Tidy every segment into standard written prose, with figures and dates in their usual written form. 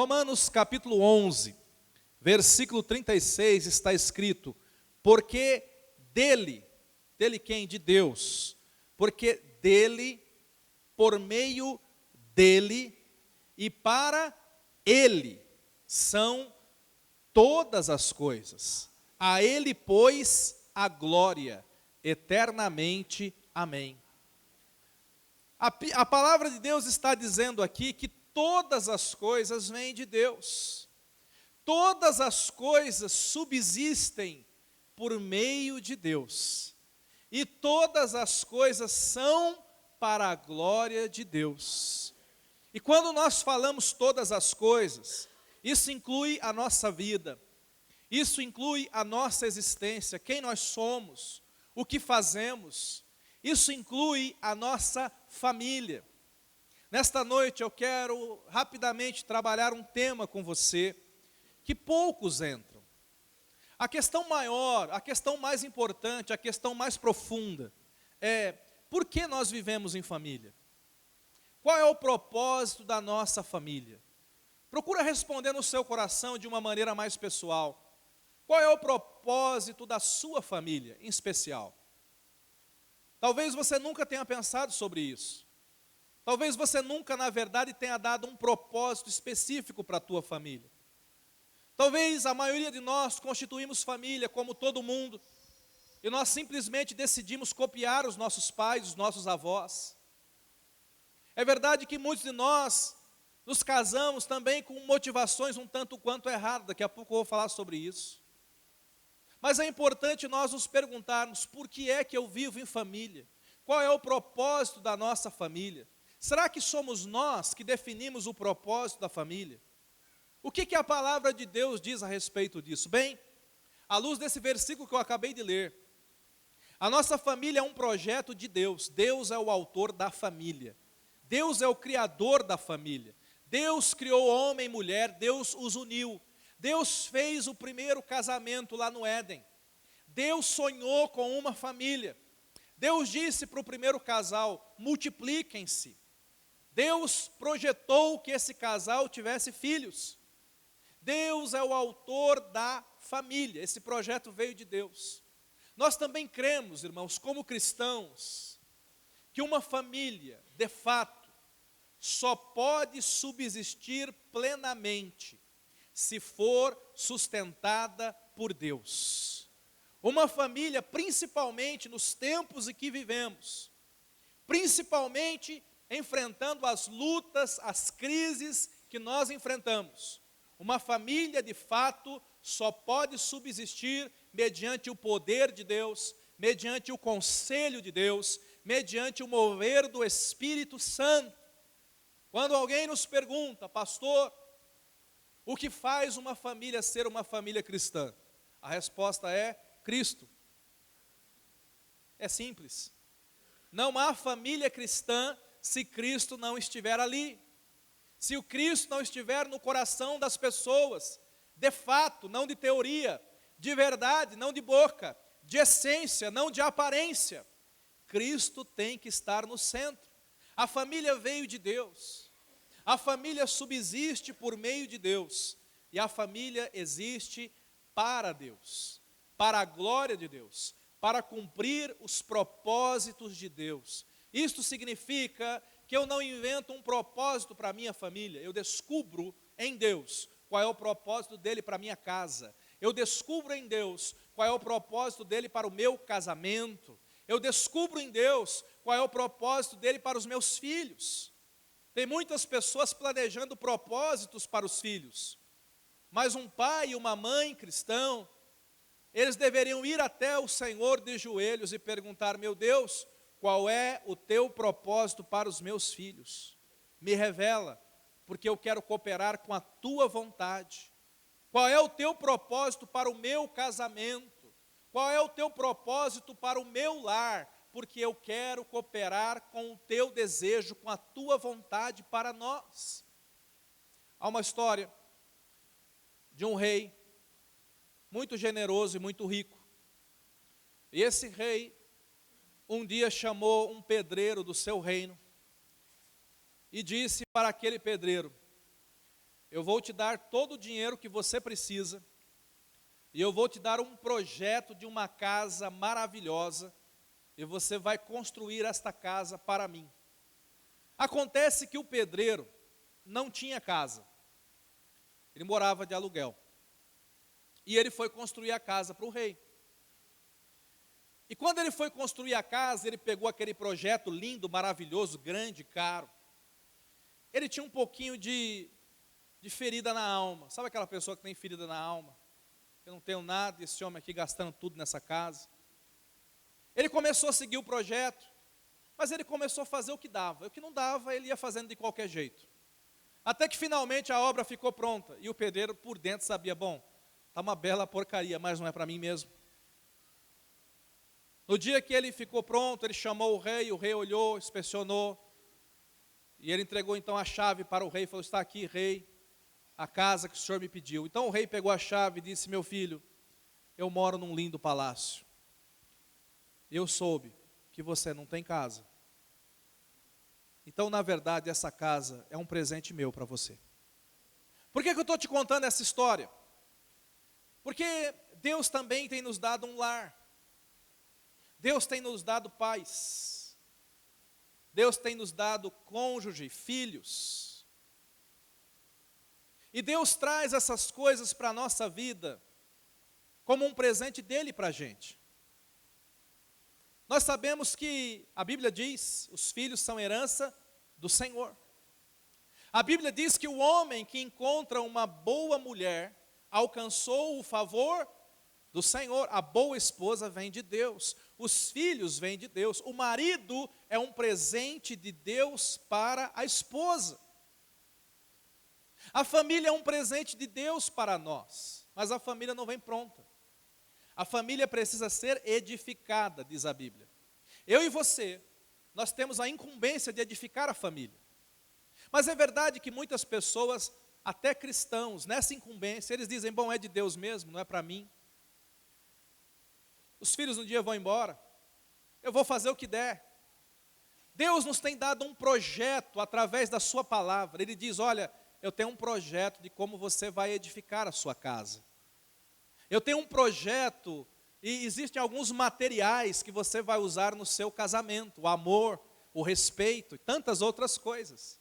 Romanos capítulo 11, versículo 36 está escrito: porque dele quem? De Deus, porque dele, por meio dele e para ele são todas as coisas. A ele, pois, a glória eternamente. Amém. A palavra de Deus está dizendo aqui que todas as coisas vêm de Deus. Todas as coisas subsistem por meio de Deus. E todas as coisas são para a glória de Deus. E quando nós falamos todas as coisas, isso inclui a nossa vida, isso inclui a nossa existência, quem nós somos, o que fazemos, isso inclui a nossa família. Nesta noite eu quero rapidamente trabalhar um tema com você, que poucos entram. A questão maior, a questão mais importante, a questão mais profunda é: por que nós vivemos em família? Qual é o propósito da nossa família? Procura responder no seu coração de uma maneira mais pessoal. Qual é o propósito da sua família, em especial? Talvez você nunca tenha pensado sobre isso. Talvez você nunca, na verdade, tenha dado um propósito específico para a tua família. Talvez a maioria de nós constituímos família, como todo mundo, e nós simplesmente decidimos copiar os nossos pais, os nossos avós. É verdade que muitos de nós nos casamos também com motivações um tanto quanto erradas, daqui a pouco eu vou falar sobre isso. Mas é importante nós nos perguntarmos: por que é que eu vivo em família? Qual é o propósito da nossa família? Será que somos nós que definimos o propósito da família? O que a palavra de Deus diz a respeito disso? Bem, à luz desse versículo que eu acabei de ler, a nossa família é um projeto de Deus. Deus é o autor da família. Deus é o criador da família. Deus criou homem e mulher, Deus os uniu. Deus fez o primeiro casamento lá no Éden. Deus sonhou com uma família. Deus disse para o primeiro casal: multipliquem-se. Deus projetou que esse casal tivesse filhos. Deus é o autor da família. Esse projeto veio de Deus. Nós também cremos, irmãos, como cristãos, que uma família, de fato, só pode subsistir plenamente se for sustentada por Deus. Uma família, principalmente nos tempos em que vivemos, principalmente enfrentando as lutas, as crises que nós enfrentamos, uma família, de fato, só pode subsistir mediante o poder de Deus, mediante o conselho de Deus, mediante o mover do Espírito Santo. Quando alguém nos pergunta: pastor, o que faz uma família ser uma família cristã? A resposta é Cristo. É simples. Não há família cristã se Cristo não estiver ali. Se o Cristo não estiver no coração das pessoas, de fato, não de teoria, de verdade, não de boca, de essência, não de aparência, Cristo tem que estar no centro. A família veio de Deus. A família subsiste por meio de Deus. E a família existe para Deus, para a glória de Deus, para cumprir os propósitos de Deus. Isto significa que eu não invento um propósito para a minha família. Eu descubro em Deus qual é o propósito dele para a minha casa. Eu descubro em Deus qual é o propósito dele para o meu casamento. Eu descubro em Deus qual é o propósito dele para os meus filhos. Tem muitas pessoas planejando propósitos para os filhos, mas um pai e uma mãe cristão, eles deveriam ir até o Senhor de joelhos e perguntar: meu Deus, qual é o teu propósito para os meus filhos? Me revela, porque eu quero cooperar com a tua vontade. Qual é o teu propósito para o meu casamento? Qual é o teu propósito para o meu lar? Porque eu quero cooperar com o teu desejo, com a tua vontade para nós. Há uma história de um rei muito generoso e muito rico. E esse rei um dia chamou um pedreiro do seu reino e disse para aquele pedreiro: eu vou te dar todo o dinheiro que você precisa, e eu vou te dar um projeto de uma casa maravilhosa, e você vai construir esta casa para mim. Acontece que o pedreiro não tinha casa, ele morava de aluguel, e ele foi construir a casa para o rei. E quando ele foi construir a casa, ele pegou aquele projeto lindo, maravilhoso, grande, caro. Ele tinha um pouquinho de ferida na alma. Sabe aquela pessoa que tem ferida na alma? Eu não tenho nada, e esse homem aqui gastando tudo nessa casa. Ele começou a seguir o projeto, mas ele começou a fazer o que dava. O que não dava, ele ia fazendo de qualquer jeito. Até que finalmente a obra ficou pronta. E o pedreiro por dentro sabia, bom, está uma bela porcaria, mas não é para mim mesmo. No dia que ele ficou pronto, ele chamou o rei olhou, inspecionou, e ele entregou então a chave para o rei, falou, está aqui, rei, a casa que o senhor me pediu. Então o rei pegou a chave e disse, meu filho, eu moro num lindo palácio, eu soube que você não tem casa, então na verdade essa casa é um presente meu para você. Por que eu estou te contando essa história? Porque Deus também tem nos dado um lar, Deus tem nos dado paz, Deus tem nos dado cônjuge, filhos. E Deus traz essas coisas para a nossa vida como um presente dele para a gente. Nós sabemos que a Bíblia diz, os filhos são herança do Senhor. A Bíblia diz que o homem que encontra uma boa mulher alcançou o favor do Senhor. A boa esposa vem de Deus, os filhos vêm de Deus, o marido é um presente de Deus para a esposa. A família é um presente de Deus para nós, mas a família não vem pronta. A família precisa ser edificada, diz a Bíblia. Eu e você, nós temos a incumbência de edificar a família. Mas é verdade que muitas pessoas, até cristãos, nessa incumbência, eles dizem, bom, é de Deus mesmo, não é para mim. Os filhos um dia vão embora, eu vou fazer o que der. Deus nos tem dado um projeto através da sua palavra. Ele diz, olha, eu tenho um projeto de como você vai edificar a sua casa. Eu tenho um projeto e existem alguns materiais que você vai usar no seu casamento, o amor, o respeito e tantas outras coisas.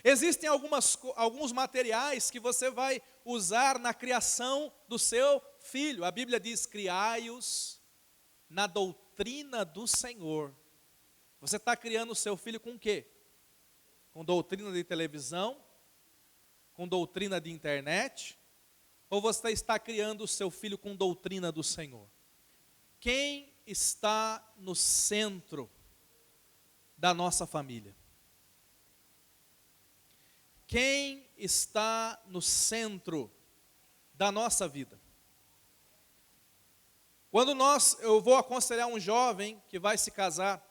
Existem alguns materiais que você vai usar na criação do seu filho. A Bíblia diz, criai-os na doutrina do Senhor. Você está criando o seu filho com o quê? Com doutrina de televisão? Com doutrina de internet? Ou você está criando o seu filho com doutrina do Senhor? Quem está no centro da nossa família? Quem está no centro da nossa vida? Quando eu vou aconselhar um jovem que vai se casar,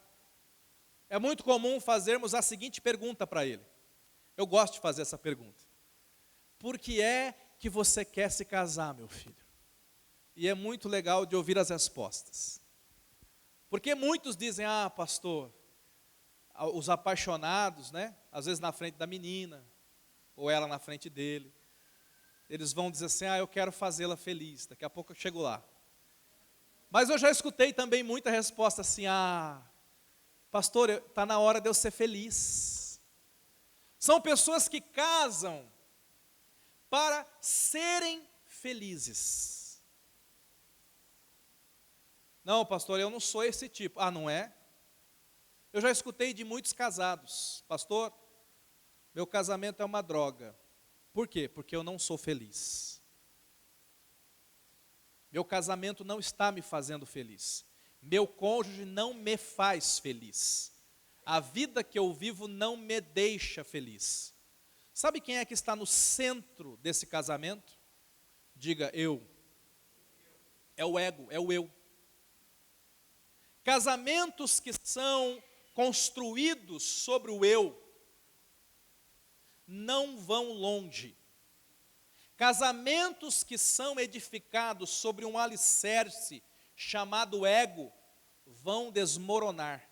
é muito comum fazermos a seguinte pergunta para ele. Eu gosto de fazer essa pergunta. Por que é que você quer se casar, meu filho? E é muito legal de ouvir as respostas. Porque muitos dizem, pastor, os apaixonados, né? Às vezes na frente da menina, ou ela na frente dele, eles vão dizer assim, eu quero fazê-la feliz, daqui a pouco eu chego lá. Mas eu já escutei também muita resposta assim, pastor, está na hora de eu ser feliz. São pessoas que casam para serem felizes. Não, pastor, eu não sou esse tipo. Não é? Eu já escutei de muitos casados, pastor, meu casamento é uma droga. Por quê? Porque eu não sou feliz. Meu casamento não está me fazendo feliz. Meu cônjuge não me faz feliz. A vida que eu vivo não me deixa feliz. Sabe quem é que está no centro desse casamento? Diga, eu. É o ego, é o eu. Casamentos que são construídos sobre o eu não vão longe. Casamentos que são edificados sobre um alicerce chamado ego vão desmoronar.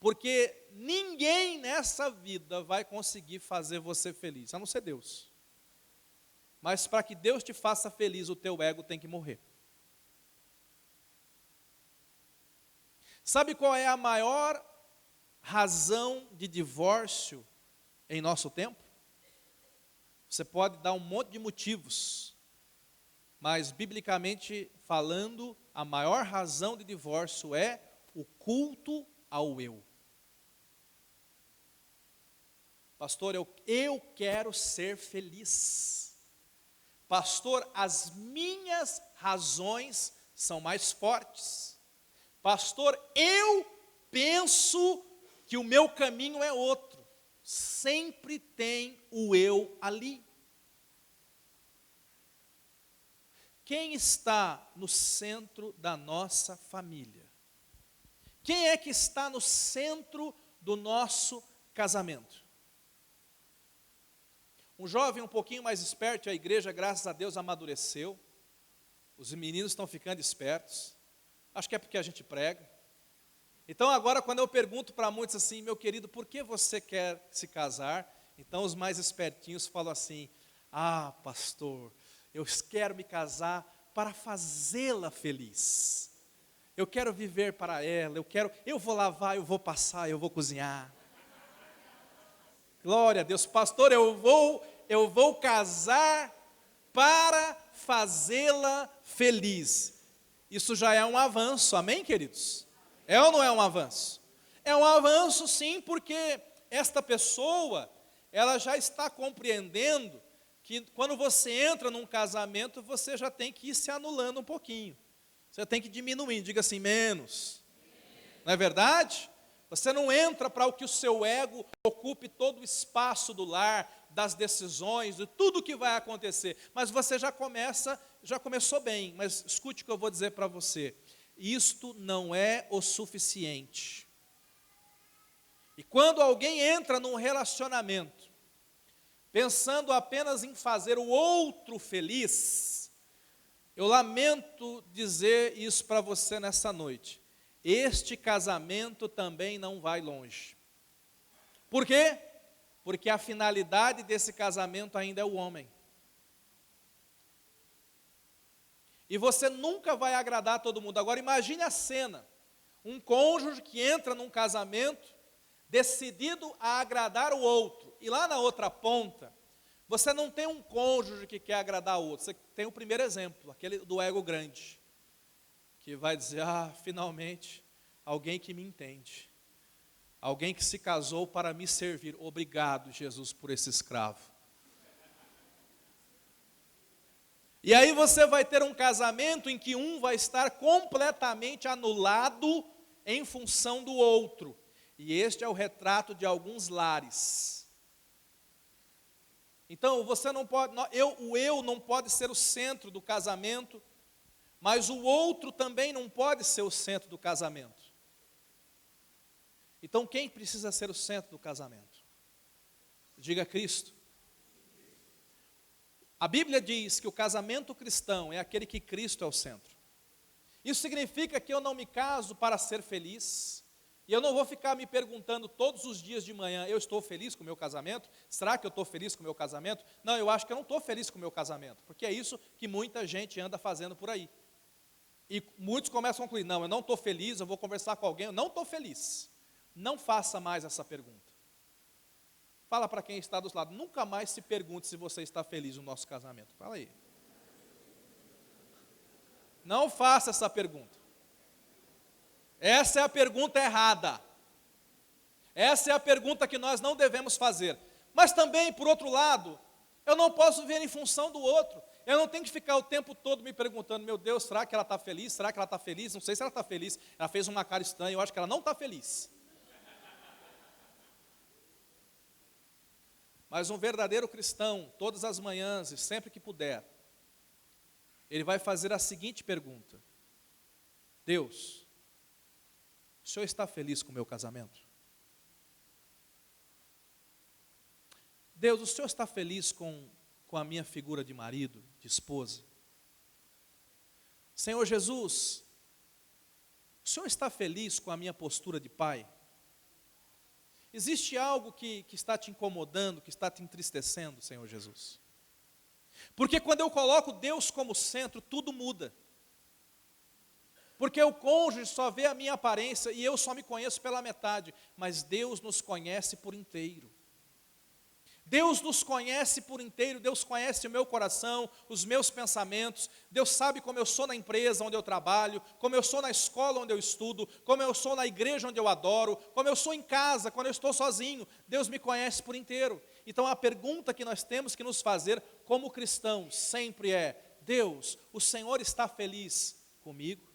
Porque ninguém nessa vida vai conseguir fazer você feliz, a não ser Deus. Mas para que Deus te faça feliz, o teu ego tem que morrer. Sabe qual é a maior razão de divórcio em nosso tempo? Você pode dar um monte de motivos, mas biblicamente falando, a maior razão de divórcio é o culto ao eu. Pastor, eu quero ser feliz. Pastor, as minhas razões são mais fortes. Pastor, eu penso que o meu caminho é outro. Sempre tem o eu ali. Quem está no centro da nossa família? Quem é que está no centro do nosso casamento? Um jovem um pouquinho mais esperto, a igreja, graças a Deus, amadureceu. Os meninos estão ficando espertos. Acho que é porque a gente prega. Então agora quando eu pergunto para muitos assim, meu querido, por que você quer se casar? Então os mais espertinhos falam assim, pastor, eu quero me casar para fazê-la feliz. Eu quero viver para ela, eu vou lavar, eu vou passar, eu vou cozinhar. Glória a Deus, pastor, eu vou casar para fazê-la feliz. Isso já é um avanço, amém, queridos? É ou não é um avanço? É um avanço sim, porque esta pessoa, ela já está compreendendo que quando você entra num casamento, você já tem que ir se anulando um pouquinho. Você tem que diminuir, diga assim, menos. Não é verdade? Você não entra para o que o seu ego ocupe todo o espaço do lar, das decisões, de tudo que vai acontecer. Mas você já começou bem. Mas escute o que eu vou dizer para você. Isto não é o suficiente. E quando alguém entra num relacionamento, pensando apenas em fazer o outro feliz, eu lamento dizer isso para você nessa noite. Este casamento também não vai longe. Por quê? Porque a finalidade desse casamento ainda é o homem. E você nunca vai agradar todo mundo. Agora imagine a cena, um cônjuge que entra num casamento, decidido a agradar o outro, e lá na outra ponta, você não tem um cônjuge que quer agradar o outro, você tem o primeiro exemplo, aquele do ego grande, que vai dizer, finalmente, alguém que me entende, alguém que se casou para me servir, obrigado Jesus por esse escravo. E aí você vai ter um casamento em que um vai estar completamente anulado em função do outro. E este é o retrato de alguns lares. Então você não pode, o eu não pode ser o centro do casamento, mas o outro também não pode ser o centro do casamento. Então quem precisa ser o centro do casamento? Diga Cristo. A Bíblia diz que o casamento cristão é aquele que Cristo é o centro. Isso significa que eu não me caso para ser feliz, e eu não vou ficar me perguntando todos os dias de manhã, eu estou feliz com o meu casamento? Será que eu estou feliz com o meu casamento? Não, eu acho que eu não estou feliz com o meu casamento, porque é isso que muita gente anda fazendo por aí. E muitos começam a concluir, não, eu não estou feliz, eu vou conversar com alguém, eu não estou feliz. Não faça mais essa pergunta. Fala para quem está do outro lado, nunca mais se pergunte se você está feliz no nosso casamento. Fala aí. Não faça essa pergunta. Essa é a pergunta errada. Essa é a pergunta que nós não devemos fazer. Mas também, por outro lado, eu não posso ver em função do outro. Eu não tenho que ficar o tempo todo me perguntando, meu Deus, será que ela está feliz? Será que ela está feliz? Não sei se ela está feliz. Ela fez uma cara estranha, eu acho que ela não está feliz. Mas um verdadeiro cristão, todas as manhãs e sempre que puder, ele vai fazer a seguinte pergunta: Deus, o Senhor está feliz com o meu casamento? Deus, o Senhor está feliz com a minha figura de marido, de esposa? Senhor Jesus, o Senhor está feliz com a minha postura de pai? Existe algo que está te incomodando, que está te entristecendo, Senhor Jesus? Porque quando eu coloco Deus como centro, tudo muda. Porque o cônjuge só vê a minha aparência e eu só me conheço pela metade, mas Deus nos conhece por inteiro. Deus nos conhece por inteiro, Deus conhece o meu coração, os meus pensamentos, Deus sabe como eu sou na empresa onde eu trabalho, como eu sou na escola onde eu estudo, como eu sou na igreja onde eu adoro, como eu sou em casa, quando eu estou sozinho, Deus me conhece por inteiro. Então a pergunta que nós temos que nos fazer como cristãos sempre é: Deus, o Senhor está feliz comigo?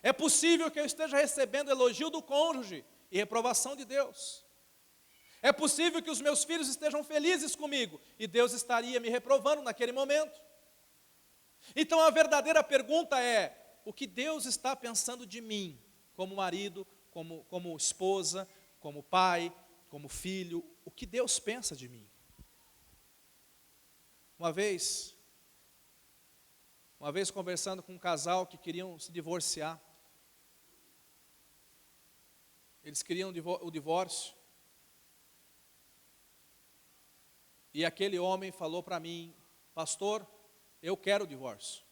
É possível que eu esteja recebendo elogio do cônjuge e reprovação de Deus. É possível que os meus filhos estejam felizes comigo e Deus estaria me reprovando naquele momento. Então a verdadeira pergunta é: o que Deus está pensando de mim, como marido, como esposa, como pai, como filho? O que Deus pensa de mim? Uma vez conversando com um casal que queriam se divorciar, eles queriam o divórcio. E aquele homem falou para mim: pastor, eu quero o divórcio.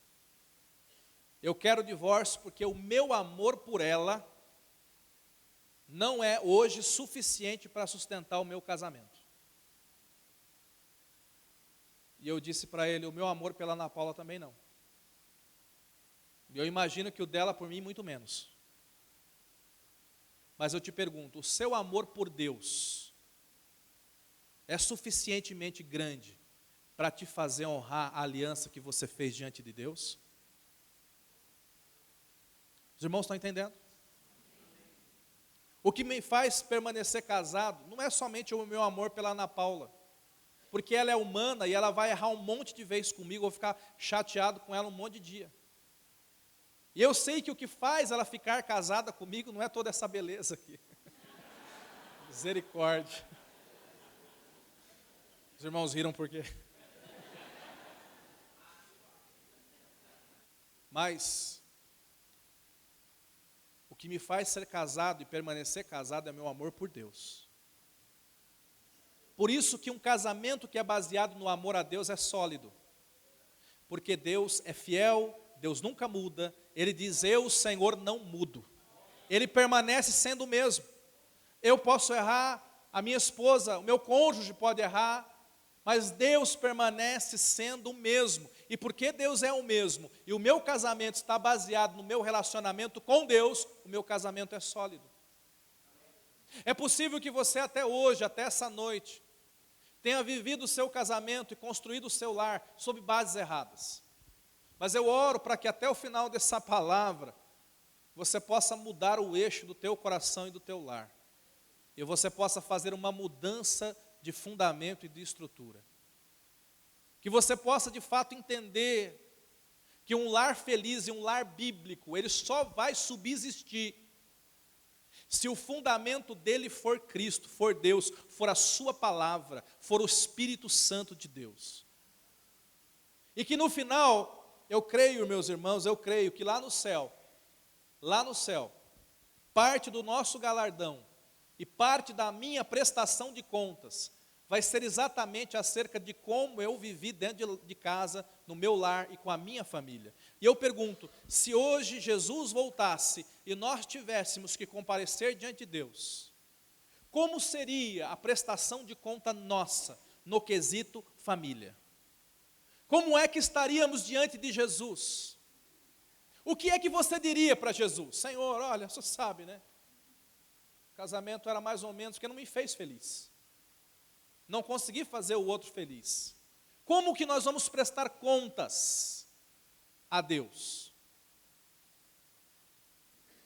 Eu quero o divórcio porque o meu amor por ela não é hoje suficiente para sustentar o meu casamento. E eu disse para ele: o meu amor pela Ana Paula também não. E eu imagino que o dela por mim muito menos. Mas eu te pergunto, o seu amor por Deus é suficientemente grande para te fazer honrar a aliança que você fez diante de Deus? Os irmãos estão entendendo? O que me faz permanecer casado não é somente o meu amor pela Ana Paula, porque ela é humana e ela vai errar um monte de vezes comigo, eu vou ficar chateado com ela um monte de dia. E eu sei que o que faz ela ficar casada comigo não é toda essa beleza aqui. Misericórdia. Os irmãos riram porque... Mas o que me faz ser casado e permanecer casado é meu amor por Deus. Por isso que um casamento que é baseado no amor a Deus é sólido. Porque Deus é fiel, Deus nunca muda. Ele diz: eu, Senhor, não mudo. Ele permanece sendo o mesmo. Eu posso errar, a minha esposa, o meu cônjuge pode errar, mas Deus permanece sendo o mesmo. E porque Deus é o mesmo, e o meu casamento está baseado no meu relacionamento com Deus, o meu casamento é sólido. É possível que você até hoje, até essa noite, tenha vivido o seu casamento e construído o seu lar sob bases erradas. Mas eu oro para que até o final dessa palavra, você possa mudar o eixo do teu coração e do teu lar. E você possa fazer uma mudança de fundamento e de estrutura. Que você possa de fato entender que um lar feliz e um lar bíblico, ele só vai subsistir se o fundamento dele for Cristo, for Deus, for a sua palavra, for o Espírito Santo de Deus. E que no final, eu creio, meus irmãos, eu creio que lá no céu, parte do nosso galardão e parte da minha prestação de contas vai ser exatamente acerca de como eu vivi dentro de casa, no meu lar e com a minha família. E eu pergunto, se hoje Jesus voltasse e nós tivéssemos que comparecer diante de Deus, como seria a prestação de conta nossa no quesito família? Como é que estaríamos diante de Jesus? O que é que você diria para Jesus? Senhor, olha, você sabe, né? O casamento era mais ou menos porque não me fez feliz. Não consegui fazer o outro feliz. Como que nós vamos prestar contas a Deus?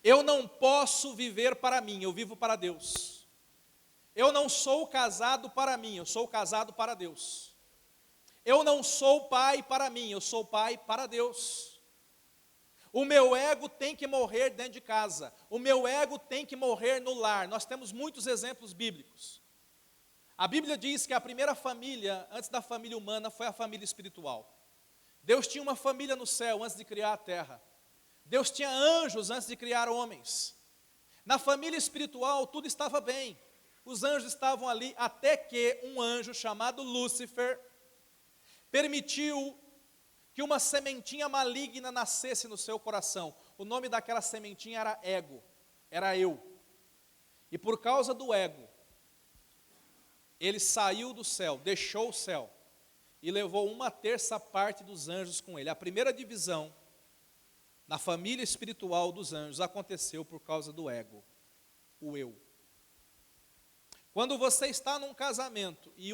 Eu não posso viver para mim, eu vivo para Deus. Eu não sou casado para mim, eu sou casado para Deus. Eu não sou pai para mim, eu sou pai para Deus. O meu ego tem que morrer dentro de casa. O meu ego tem que morrer no lar. Nós temos muitos exemplos bíblicos. A Bíblia diz que a primeira família, antes da família humana, foi a família espiritual. Deus tinha uma família no céu antes de criar a terra. Deus tinha anjos antes de criar homens. Na família espiritual tudo estava bem. Os anjos estavam ali até que um anjo chamado Lúcifer permitiu que uma sementinha maligna nascesse no seu coração. O nome daquela sementinha era ego, era eu. E por causa do ego, ele saiu do céu, deixou o céu e levou 1/3 dos anjos com ele. A primeira divisão na família espiritual dos anjos aconteceu por causa do ego, o eu. Quando você está num casamento e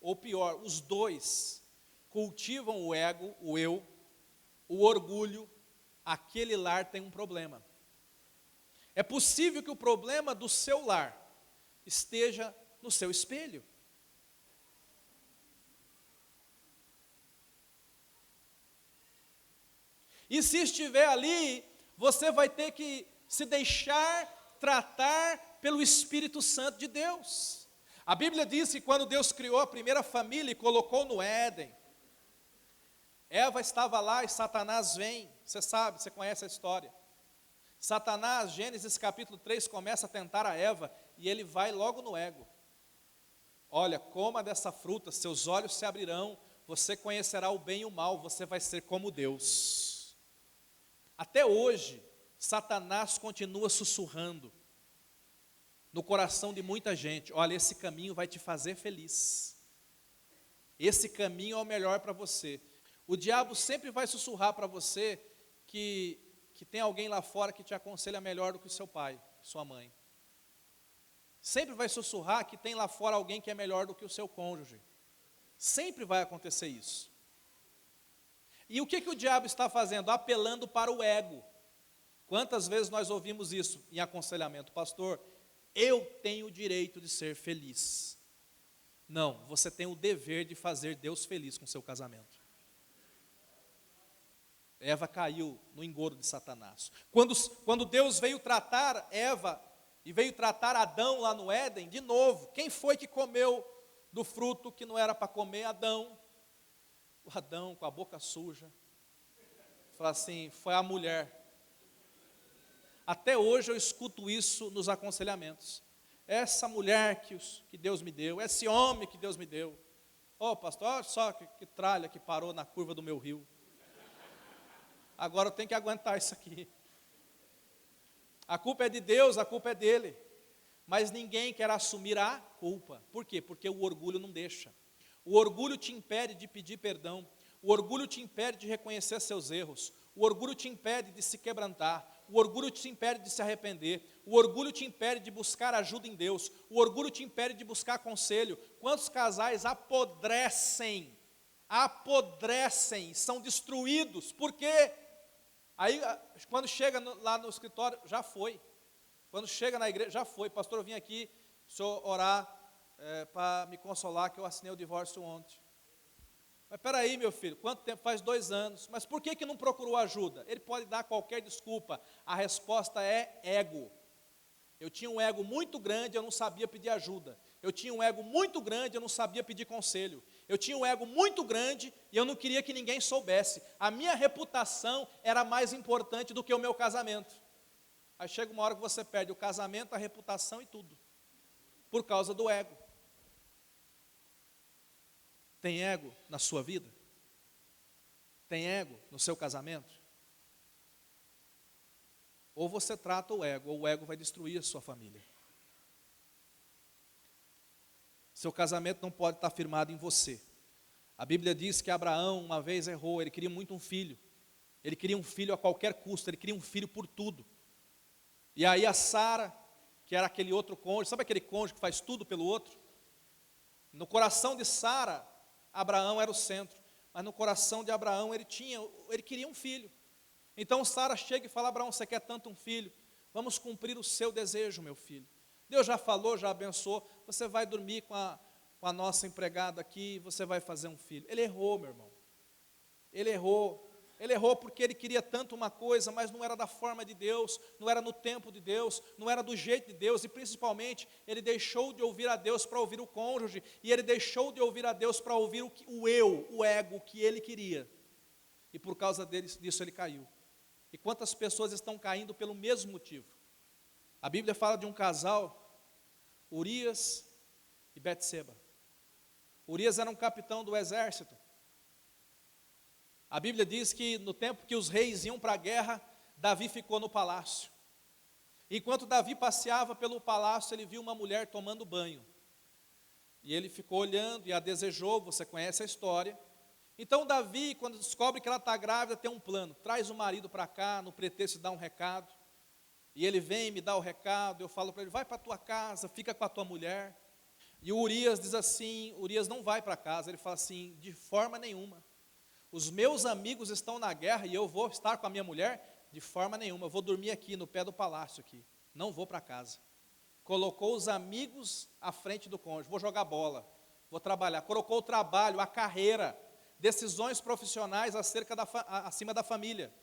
ou pior, os dois cultivam o ego, o eu, o orgulho, aquele lar tem um problema. É possível que o problema do seu lar esteja no seu espelho. E se estiver ali, você vai ter que se deixar tratar pelo Espírito Santo de Deus. A Bíblia diz que quando Deus criou a primeira família e colocou no Éden, Eva estava lá e Satanás vem, você sabe, você conhece a história. Satanás, Gênesis capítulo 3, começa a tentar a Eva e ele vai logo no ego. Olha, coma dessa fruta, seus olhos se abrirão, você conhecerá o bem e o mal, você vai ser como Deus. Até hoje, Satanás continua sussurrando no coração de muita gente: olha, esse caminho vai te fazer feliz. Esse caminho é o melhor para você. O diabo sempre vai sussurrar para você que tem alguém lá fora que te aconselha melhor do que o seu pai, sua mãe. Sempre vai sussurrar que tem lá fora alguém que é melhor do que o seu cônjuge. Sempre vai acontecer isso. E o que o diabo está fazendo? Apelando para o ego. Quantas vezes nós ouvimos isso em aconselhamento? Pastor, eu tenho o direito de ser feliz. Não, você tem o dever de fazer Deus feliz com o seu casamento. Eva caiu no engodo de Satanás. Quando Deus veio tratar Eva e veio tratar Adão lá no Éden, de novo, quem foi que comeu do fruto que não era para comer? Adão. O Adão com a boca suja. Fala assim, foi a mulher. Até hoje eu escuto isso nos aconselhamentos. Essa mulher que Deus me deu, esse homem que Deus me deu. Pastor, olha só que tralha que parou na curva do meu rio. Agora eu tenho que aguentar isso aqui. A culpa é de Deus, a culpa é dele. Mas ninguém quer assumir a culpa. Por quê? Porque o orgulho não deixa. O orgulho te impede de pedir perdão. O orgulho te impede de reconhecer seus erros. O orgulho te impede de se quebrantar. O orgulho te impede de se arrepender. O orgulho te impede de buscar ajuda em Deus. O orgulho te impede de buscar conselho. Quantos casais apodrecem, são destruídos? Por quê? Aí, quando chega lá no escritório, já foi. Quando chega na igreja, já foi. Pastor, eu vim aqui, o senhor orar para me consolar, que eu assinei o divórcio ontem. Mas peraí, meu filho, quanto tempo? Faz 2 anos. Mas por que não procurou ajuda? Ele pode dar qualquer desculpa. A resposta é ego. Eu tinha um ego muito grande, eu não sabia pedir ajuda. Eu tinha um ego muito grande, eu não sabia pedir conselho. Eu tinha um ego muito grande e eu não queria que ninguém soubesse. A minha reputação era mais importante do que o meu casamento. Aí chega uma hora que você perde o casamento, a reputação e tudo. Por causa do ego. Tem ego na sua vida? Tem ego no seu casamento? Ou você trata o ego, ou o ego vai destruir a sua família. Seu casamento não pode estar firmado em você. A Bíblia diz que Abraão uma vez errou, ele queria muito um filho. Ele queria um filho a qualquer custo, ele queria um filho por tudo. E aí a Sara, que era aquele outro cônjuge, sabe aquele cônjuge que faz tudo pelo outro? No coração de Sara, Abraão era o centro, mas no coração de Abraão ele queria um filho. Então Sara chega e fala: Abraão, você quer tanto um filho? Vamos cumprir o seu desejo, meu filho. Deus já falou, já abençoou, você vai dormir com a nossa empregada aqui, você vai fazer um filho. Ele errou, meu irmão. Ele errou porque ele queria tanto uma coisa, mas não era da forma de Deus, não era no tempo de Deus, não era do jeito de Deus, e principalmente, ele deixou de ouvir a Deus para ouvir o cônjuge, e ele deixou de ouvir a Deus para ouvir o eu, o ego, que ele queria. E por causa disso ele caiu. E quantas pessoas estão caindo pelo mesmo motivo? A Bíblia fala de um casal, Urias e Betseba. Urias era um capitão do exército. A Bíblia diz que no tempo que os reis iam para a guerra, Davi ficou no palácio. Enquanto Davi passeava pelo palácio, ele viu uma mulher tomando banho. E ele ficou olhando e a desejou, você conhece a história. Então Davi, quando descobre que ela está grávida, tem um plano. Traz o marido para cá, no pretexto de dar um recado. E ele vem, me dá o recado, eu falo para ele, vai para a tua casa, fica com a tua mulher. E o Urias diz assim, Urias não vai para casa, ele fala assim, de forma nenhuma. Os meus amigos estão na guerra e eu vou estar com a minha mulher? De forma nenhuma, eu vou dormir aqui no pé do palácio aqui, não vou para casa. Colocou os amigos à frente do cônjuge, vou jogar bola, vou trabalhar. Colocou o trabalho, a carreira, decisões profissionais acima da família.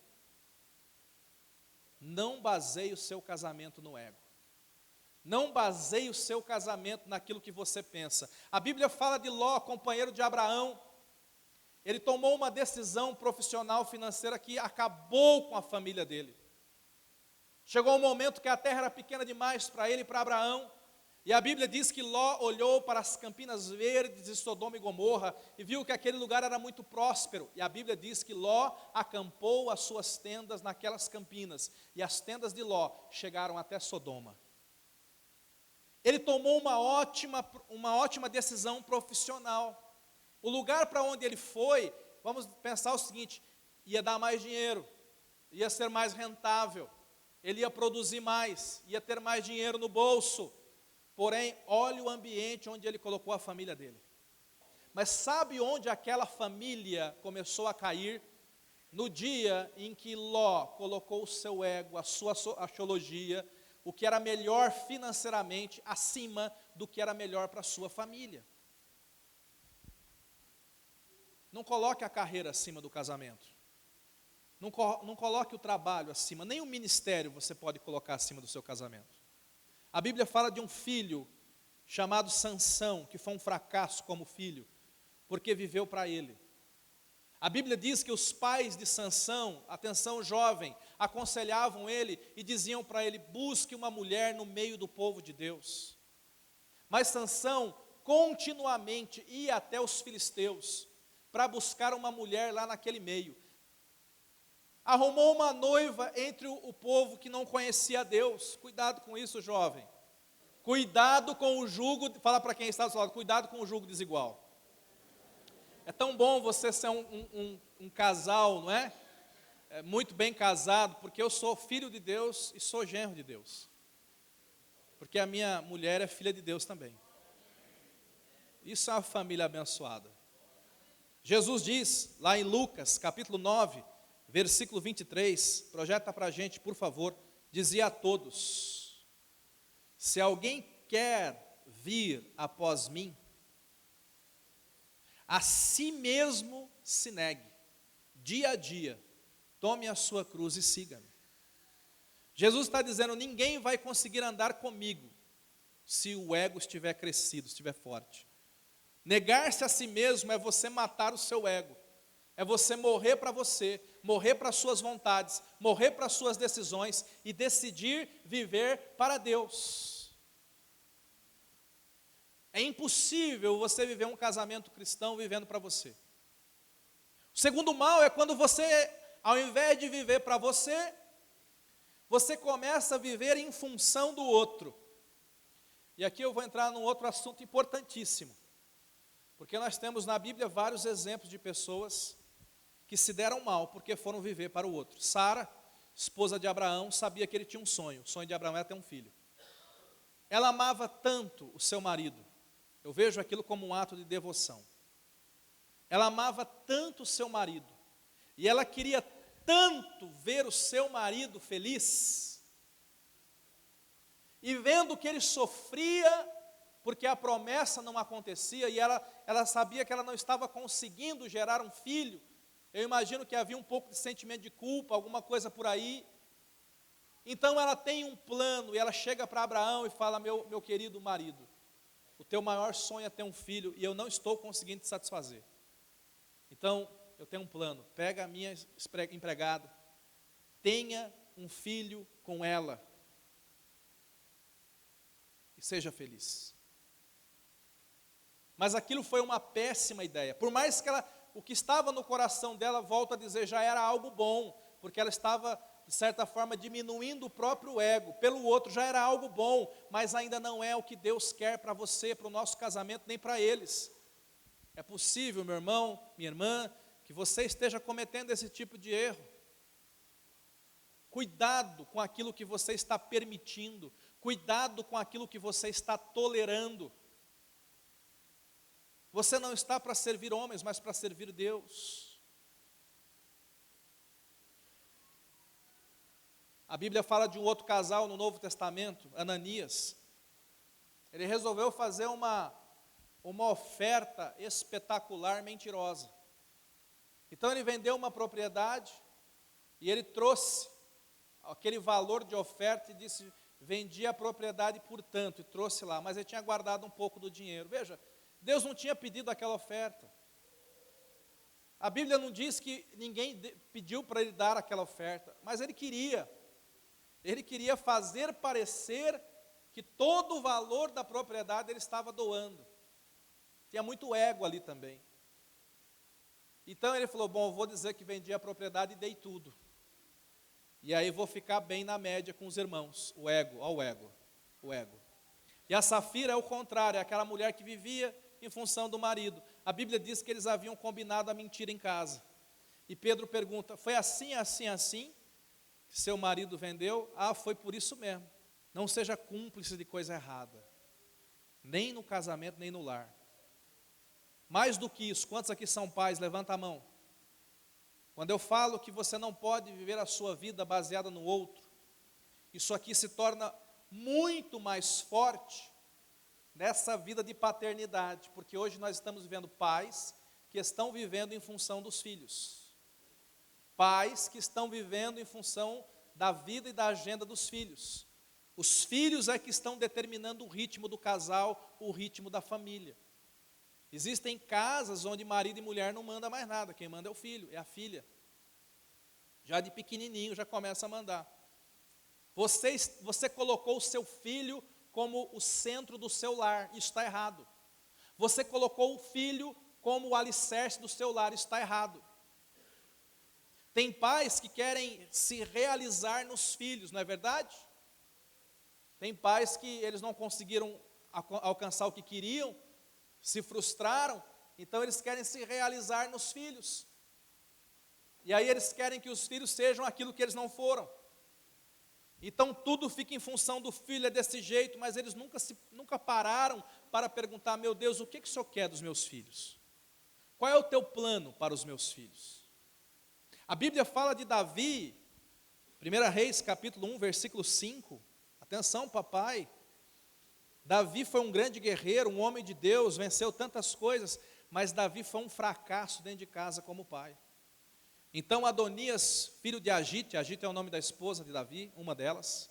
Não baseie o seu casamento no ego. Não baseie o seu casamento naquilo que você pensa. A Bíblia fala de Ló, companheiro de Abraão. Ele tomou uma decisão profissional, financeira, que acabou com a família dele. Chegou um momento que a terra era pequena demais para ele e para Abraão. E a Bíblia diz que Ló olhou para as campinas verdes de Sodoma e Gomorra e viu que aquele lugar era muito próspero. E a Bíblia diz que Ló acampou as suas tendas naquelas campinas. E as tendas de Ló chegaram até Sodoma. Ele tomou uma ótima decisão profissional. O lugar para onde ele foi, vamos pensar o seguinte, ia dar mais dinheiro, ia ser mais rentável, ele ia produzir mais, ia ter mais dinheiro no bolso. Porém, olhe o ambiente onde ele colocou a família dele. Mas sabe onde aquela família começou a cair? No dia em que Ló colocou o seu ego, a sua axiologia, o que era melhor financeiramente, acima do que era melhor para a sua família. Não coloque a carreira acima do casamento. Não coloque o trabalho acima, nem o ministério você pode colocar acima do seu casamento. A Bíblia fala de um filho chamado Sansão, que foi um fracasso como filho, porque viveu para ele. A Bíblia diz que os pais de Sansão, atenção jovem, aconselhavam ele e diziam para ele, busque uma mulher no meio do povo de Deus. Mas Sansão continuamente ia até os filisteus para buscar uma mulher lá naquele meio. Arrumou uma noiva entre o povo que não conhecia Deus. Cuidado com isso, jovem. Cuidado com o jugo, fala para quem está do seu lado, cuidado com o jugo desigual. É tão bom você ser um casal, não é? Muito bem casado, porque eu sou filho de Deus e sou genro de Deus. Porque a minha mulher é filha de Deus também. Isso é uma família abençoada. Jesus diz, lá em Lucas, capítulo 9, versículo 23, projeta para a gente, por favor, dizia a todos, se alguém quer vir após mim, a si mesmo se negue, dia a dia, tome a sua cruz e siga-me. Jesus está dizendo, ninguém vai conseguir andar comigo, se o ego estiver crescido, estiver forte. Negar-se a si mesmo é você matar o seu ego, é você morrer para você, morrer para as suas vontades, morrer para as suas decisões e decidir viver para Deus. É impossível você viver um casamento cristão vivendo para você. O segundo mal é quando você, ao invés de viver para você, você começa a viver em função do outro. E aqui eu vou entrar num outro assunto importantíssimo. Porque nós temos na Bíblia vários exemplos de pessoas que se deram mal porque foram viver para o outro. Sara, esposa de Abraão, sabia que ele tinha um sonho. O sonho de Abraão era ter um filho. Ela amava tanto o seu marido. Eu vejo aquilo como um ato de devoção. Ela amava tanto o seu marido. E ela queria tanto ver o seu marido feliz. E vendo que ele sofria, porque a promessa não acontecia, e ela sabia que ela não estava conseguindo gerar um filho. Eu imagino que havia um pouco de sentimento de culpa, alguma coisa por aí. Então ela tem um plano, e ela chega para Abraão e fala, meu querido marido, o teu maior sonho é ter um filho, e eu não estou conseguindo te satisfazer. Então, eu tenho um plano, pega a minha empregada, tenha um filho com ela. e seja feliz. Mas aquilo foi uma péssima ideia. Por mais que o que estava no coração dela, volto a dizer, já era algo bom, porque ela estava, de certa forma, diminuindo o próprio ego. Pelo outro já era algo bom, mas ainda não é o que Deus quer para você, para o nosso casamento, nem para eles. É possível, meu irmão, minha irmã, que você esteja cometendo esse tipo de erro. Cuidado com aquilo que você está permitindo, cuidado com aquilo que você está tolerando. Você não está para servir homens, mas para servir Deus. A Bíblia fala de um outro casal no Novo Testamento, Ananias. Ele resolveu fazer uma oferta espetacular, mentirosa. Então ele vendeu uma propriedade e ele trouxe aquele valor de oferta e disse, vendi a propriedade por tanto, e trouxe lá, mas ele tinha guardado um pouco do dinheiro. Veja, Deus não tinha pedido aquela oferta. A Bíblia não diz que ninguém pediu para ele dar aquela oferta, mas ele queria. Ele queria fazer parecer que todo o valor da propriedade ele estava doando. Tinha muito ego ali também. Então ele falou, bom, eu vou dizer que vendi a propriedade e dei tudo. E aí vou ficar bem na média com os irmãos. O ego, ó o ego. E a Safira é o contrário, é aquela mulher que vivia em função do marido. A Bíblia diz que eles haviam combinado a mentira em casa. E Pedro pergunta, foi assim, assim, assim, que seu marido vendeu? Ah, foi por isso mesmo. Não seja cúmplice de coisa errada. Nem no casamento, nem no lar. Mais do que isso, quantos aqui são pais? Levanta a mão. Quando eu falo que você não pode viver a sua vida baseada no outro, isso aqui se torna muito mais forte nessa vida de paternidade, porque hoje nós estamos vivendo pais que estão vivendo em função dos filhos. Pais que estão vivendo em função da vida e da agenda dos filhos. Os filhos é que estão determinando o ritmo do casal, o ritmo da família. Existem casas onde marido e mulher não mandam mais nada, quem manda é o filho, é a filha. Já de pequenininho já começa a mandar. Você colocou o seu filho como o centro do seu lar, isso está errado. Você colocou o filho como o alicerce do seu lar, isso está errado. Tem pais que querem se realizar nos filhos, não é verdade? Tem pais que eles não conseguiram alcançar o que queriam, se frustraram, então eles querem se realizar nos filhos. E aí eles querem que os filhos sejam aquilo que eles não foram. Então tudo fica em função do filho, é desse jeito, mas eles nunca pararam para perguntar, meu Deus, o que o Senhor quer dos meus filhos? Qual é o teu plano para os meus filhos? A Bíblia fala de Davi, 1 Reis capítulo 1, versículo 5, atenção papai, Davi foi um grande guerreiro, um homem de Deus, venceu tantas coisas, mas Davi foi um fracasso dentro de casa como pai. Então Adonias, filho de Agite, Agite é o nome da esposa de Davi, uma delas,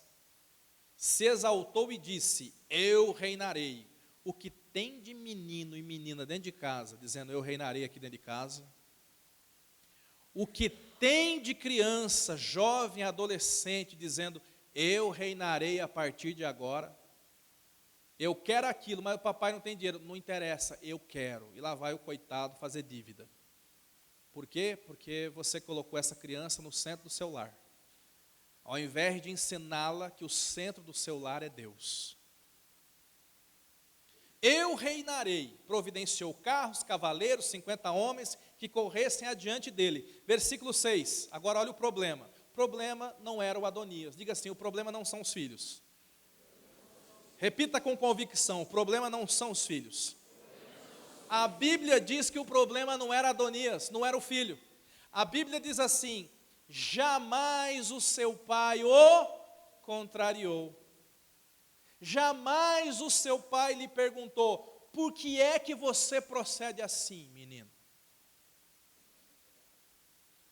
se exaltou e disse, eu reinarei. O que tem de menino e menina dentro de casa, dizendo eu reinarei aqui dentro de casa. O que tem de criança, jovem, adolescente, dizendo eu reinarei a partir de agora. Eu quero aquilo, mas o papai não tem dinheiro. Não interessa, eu quero. E lá vai o coitado fazer dívida. Por quê? Porque você colocou essa criança no centro do seu lar. Ao invés de ensiná-la que o centro do seu lar é Deus. Eu reinarei. Providenciou carros, cavaleiros, 50 homens que corressem adiante dele. Versículo 6. Agora olha o problema. O problema não era o Adonias. Diga assim, o problema não são os filhos. Repita com convicção, o problema não são os filhos. A Bíblia diz que o problema não era Adonias, não era o filho. A Bíblia diz assim, jamais o seu pai o contrariou. Jamais o seu pai lhe perguntou, por que é que você procede assim, menino?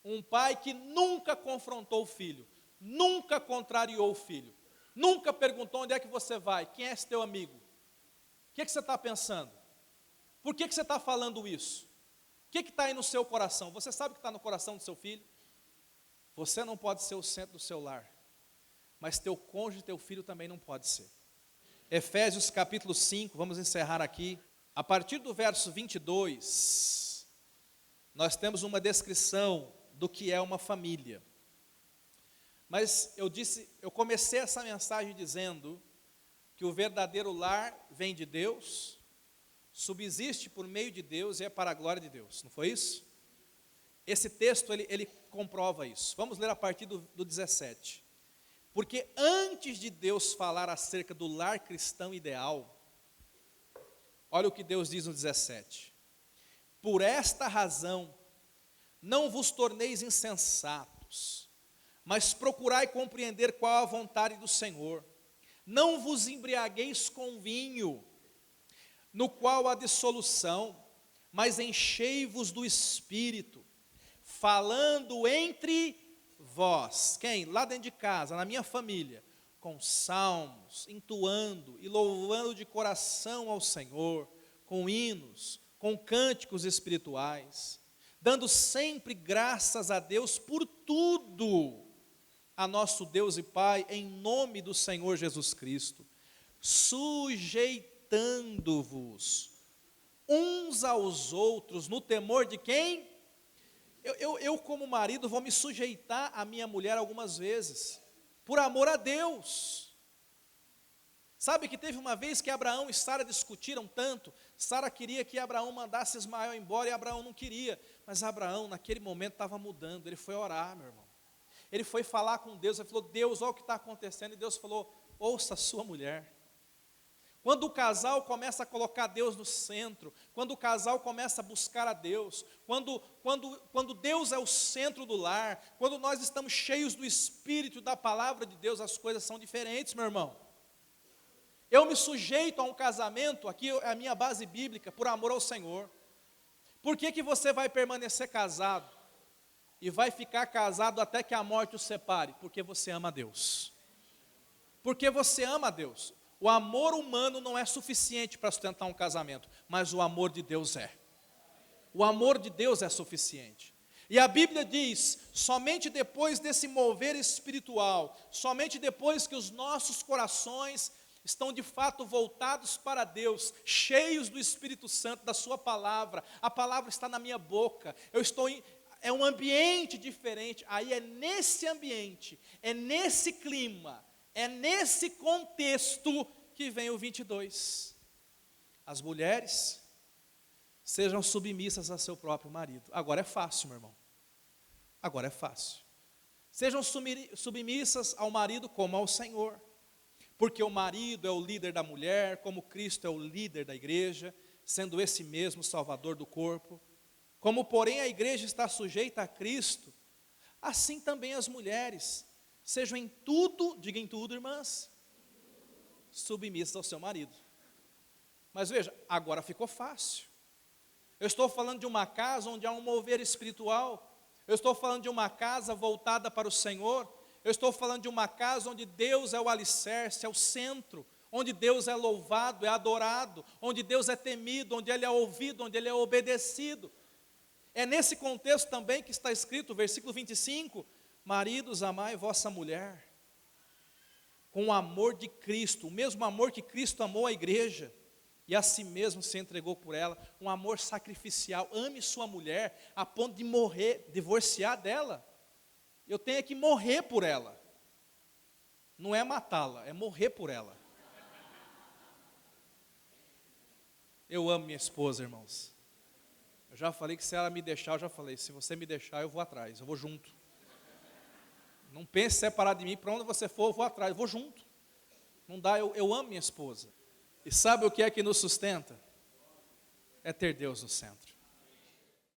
Um pai que nunca confrontou o filho, nunca contrariou o filho. Nunca perguntou onde é que você vai, quem é esse teu amigo? O que você está pensando? Por que você está falando isso? O que está aí no seu coração? Você sabe o que está no coração do seu filho? Você não pode ser o centro do seu lar, mas teu cônjuge, teu filho também não pode ser. Efésios capítulo 5, vamos encerrar aqui. A partir do verso 22, nós temos uma descrição do que é uma família. Mas eu comecei essa mensagem dizendo que o verdadeiro lar vem de Deus, subsiste por meio de Deus e é para a glória de Deus, não foi isso? Esse texto, ele comprova isso. Vamos ler a partir do 17. Porque antes de Deus falar acerca do lar cristão ideal, olha o que Deus diz no 17. Por esta razão, não vos torneis insensatos, mas procurai compreender qual a vontade do Senhor. Não vos embriagueis com vinho, no qual há dissolução, mas enchei-vos do Espírito, falando entre vós, quem? Lá dentro de casa, na minha família, com salmos, entoando e louvando de coração ao Senhor, com hinos, com cânticos espirituais, dando sempre graças a Deus por tudo, a nosso Deus e Pai, em nome do Senhor Jesus Cristo, sujeitando-vos uns aos outros no temor de quem? Eu como marido vou me sujeitar à minha mulher algumas vezes, por amor a Deus. Sabe que teve uma vez que Abraão e Sara discutiram tanto, Sara queria que Abraão mandasse Ismael embora e Abraão não queria, mas Abraão naquele momento estava mudando, ele foi orar, meu irmão. Ele foi falar com Deus, ele falou, Deus, olha o que está acontecendo, e Deus falou, ouça a sua mulher. Quando o casal começa a colocar Deus no centro, quando o casal começa a buscar a Deus, quando Deus é o centro do lar, quando nós estamos cheios do Espírito, da palavra de Deus, as coisas são diferentes, meu irmão. Eu me sujeito a um casamento, aqui é a minha base bíblica, por amor ao Senhor. Por que você vai permanecer casado? E vai ficar casado até que a morte o separe? Porque você ama a Deus. Porque você ama a Deus. O amor humano não é suficiente para sustentar um casamento, mas o amor de Deus é. O amor de Deus é suficiente. E a Bíblia diz, somente depois desse mover espiritual, somente depois que os nossos corações estão de fato voltados para Deus, cheios do Espírito Santo, da sua palavra, a palavra está na minha boca, é um ambiente diferente, aí é nesse ambiente, é nesse clima, é nesse contexto que vem o 22. As mulheres sejam submissas a seu próprio marido. Agora é fácil, meu irmão. Agora é fácil. Sejam submissas ao marido como ao Senhor. Porque o marido é o líder da mulher, como Cristo é o líder da igreja, sendo esse mesmo Salvador do corpo. Como, porém, a igreja está sujeita a Cristo, assim também as mulheres, sejam em tudo, diga em tudo, irmãs, submissas ao seu marido. Mas veja, agora ficou fácil. Eu estou falando de uma casa onde há um mover espiritual, eu estou falando de uma casa voltada para o Senhor, eu estou falando de uma casa onde Deus é o alicerce, é o centro, onde Deus é louvado, é adorado, onde Deus é temido, onde Ele é ouvido, onde Ele é obedecido. É nesse contexto também que está escrito, versículo 25, maridos, amai vossa mulher, com o amor de Cristo, o mesmo amor que Cristo amou a igreja, e a si mesmo se entregou por ela, um amor sacrificial. Ame sua mulher, a ponto de morrer, divorciar dela. Eu tenho que morrer por ela, não é matá-la, é morrer por ela. Eu amo minha esposa, irmãos. Eu já falei que se ela me deixar, eu já falei, se você me deixar, eu vou atrás, eu vou junto. Não pense separar de mim, para onde você for, eu vou atrás, eu vou junto. Não dá, eu amo minha esposa. E sabe o que é que nos sustenta? É ter Deus no centro.